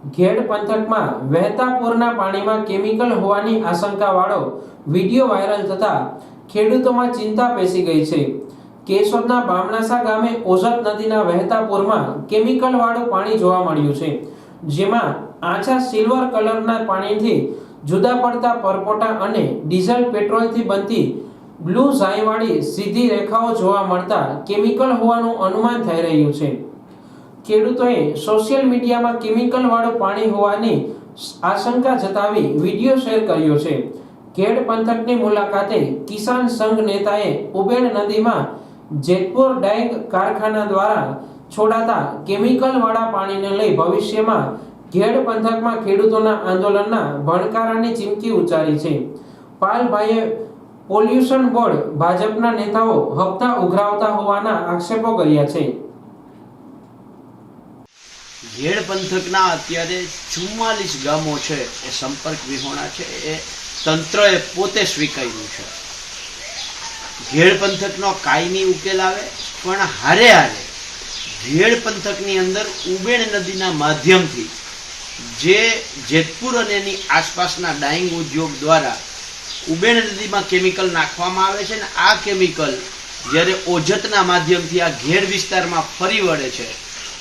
ઘેડ પંથકમાં વહેતા પૂરના પાણીમાં કેમિકલ હોવાની આશંકાવાળો વિડીયો વાયરલ થતા ખેડૂતોમાં ચિંતા પેસી ગઈ છે। કેશોદના બામણાસા ગામે ઓઝત નદીના વહેતા પૂરમાં કેમિકલવાળું પાણી જોવા મળ્યું છે, જેમાં આછા સિલ્વર કલરના પાણીથી જુદા પડતા પરપોટા અને ડીઝલ પેટ્રોલથી બનતી બ્લુ ઝાંયવાળી સીધી રેખાઓ જોવા મળતા કેમિકલ હોવાનું અનુમાન થઈ રહ્યું છે। ખેડૂતોએ સોશિયલ મીડિયામાં કેમિકલ વાળું પાણી હોવાની આશંકા જતાવી વિડીયો શેર કર્યો છે। ઘેડ પંથકની મુલાકાતે કિસાન સંઘ નેતાએ ઉબેણ નદીમાં જેતપુર ડાઇંગ કારખાના દ્વારા છોડાતા કેમિકલ વાળા પાણીને લઈ ભવિષ્યમાં ઘેડ પંથકમાં ખેડૂતોના આંદોલનના ભણકારાની ચીમકી ઉચ્ચારી છે। પાલભાઈએ પોલ્યુશન બોર્ડ ભાજપના નેતાઓ હપ્તા ઉઘરાવતા હોવાના આક્ષેપો કર્યા છે। ઘેડ પંથકના અત્યારે 44 ગામો છે એ સંપર્ક વિહોણા છે, એ તંત્રએ પોતે સ્વીકાર્યું છે। ઘેડ પંથકનો કાયમી ઉકેલ આવે, પણ હારે હારે ઘેડ પંથકની અંદર ઉબેણ નદીના માધ્યમથી જે જેતપુર અને એની આસપાસના ડાઇંગ ઉદ્યોગ દ્વારા ઉબેણ નદીમાં કેમિકલ નાખવામાં આવે છે, ને આ કેમિકલ જ્યારે ઓજતના માધ્યમથી આ ઘેડ વિસ્તારમાં ફરી વળે છે।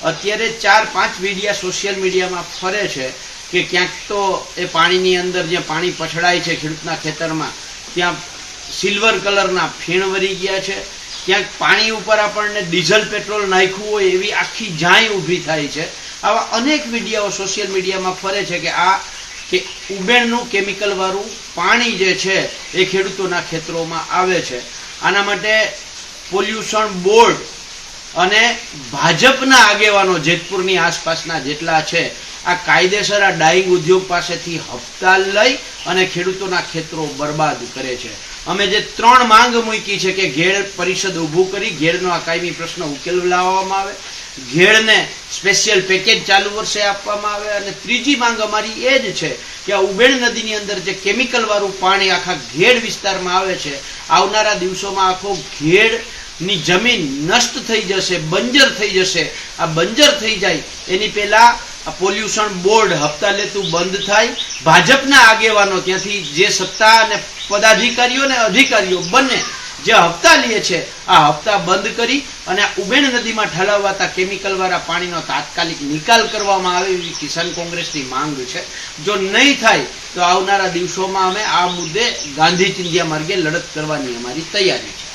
અત્યારે 4-5 વિડીયા સોશિયલ મીડિયામાં ફરે છે કે ક્યાંક તો એ પાણીની અંદર જે પાણી પછડાય છે ખેડૂતના ખેતરમાં, ત્યાં સિલ્વર કલરના ફીણ વરી ગયા છે, ક્યાંક પાણી ઉપર આપણને ડીઝલ પેટ્રોલ નાખ્યું હોય એવી આખી જાંય ઊભી થાય છે। આવા અનેક વિડીયાઓ સોશિયલ મીડિયામાં ફરે છે કે ઉબેણનું કેમિકલવાળું પાણી જે છે એ ખેડૂતોના ખેતરોમાં આવે છે। આના માટે પોલ્યુશન બોર્ડ અને ભાજપના આગેવાનો જેતપુરની આસપાસના જેટલા છે આ કાયદેસર આ ડાઇંગ ઉદ્યોગ પાસેથી હપ્તા લઈ અને ખેડૂતોના ખેતરો બરબાદ કરે છે। અમે જે 3 માંગ મૂકી છે કે ઘેડ પરિષદ ઊભું કરી ઘેડનો આ કાયમી પ્રશ્ન ઉકેલ લાવવામાં આવે, ઘેડને સ્પેશિયલ પેકેજ ચાલુ વર્ષે આપવામાં આવે, અને ત્રીજી માંગ અમારી એ જ છે કે આ ઉબેણ નદીની અંદર જે કેમિકલવાળું પાણી આખા ઘેડ વિસ્તારમાં આવે છે, આવનારા દિવસોમાં આખો ઘેડ ની જમીન નષ્ટ થઈ જશે, બંજર થઈ જશે। આ બંજર થઈ જાય એની પહેલા આ પોલ્યુશન બોર્ડ હપ્તા લેતું બંધ થાય, ભાજપના આગેવાનો ત્યાંથી જે સત્તા અને પદાધિકારીઓ અને અધિકારીઓ બંને જે હપ્તા લે છે આ હપ્તા બંધ કરી અને આ ઉબેણ નદીમાં ઠાલવવાતા કેમિકલ વાળા પાણીનો તાત્કાલિક નિકાલ કરવામાં આવે એવી કિસાન કોંગ્રેસની માંગ છે। જો નહીં થાય તો આવનારા દિવસોમાં અમે આ મુદ્દે ગાંધી ચિંધ્યા માર્ગે લડત કરવાની અમારી તૈયારી છે।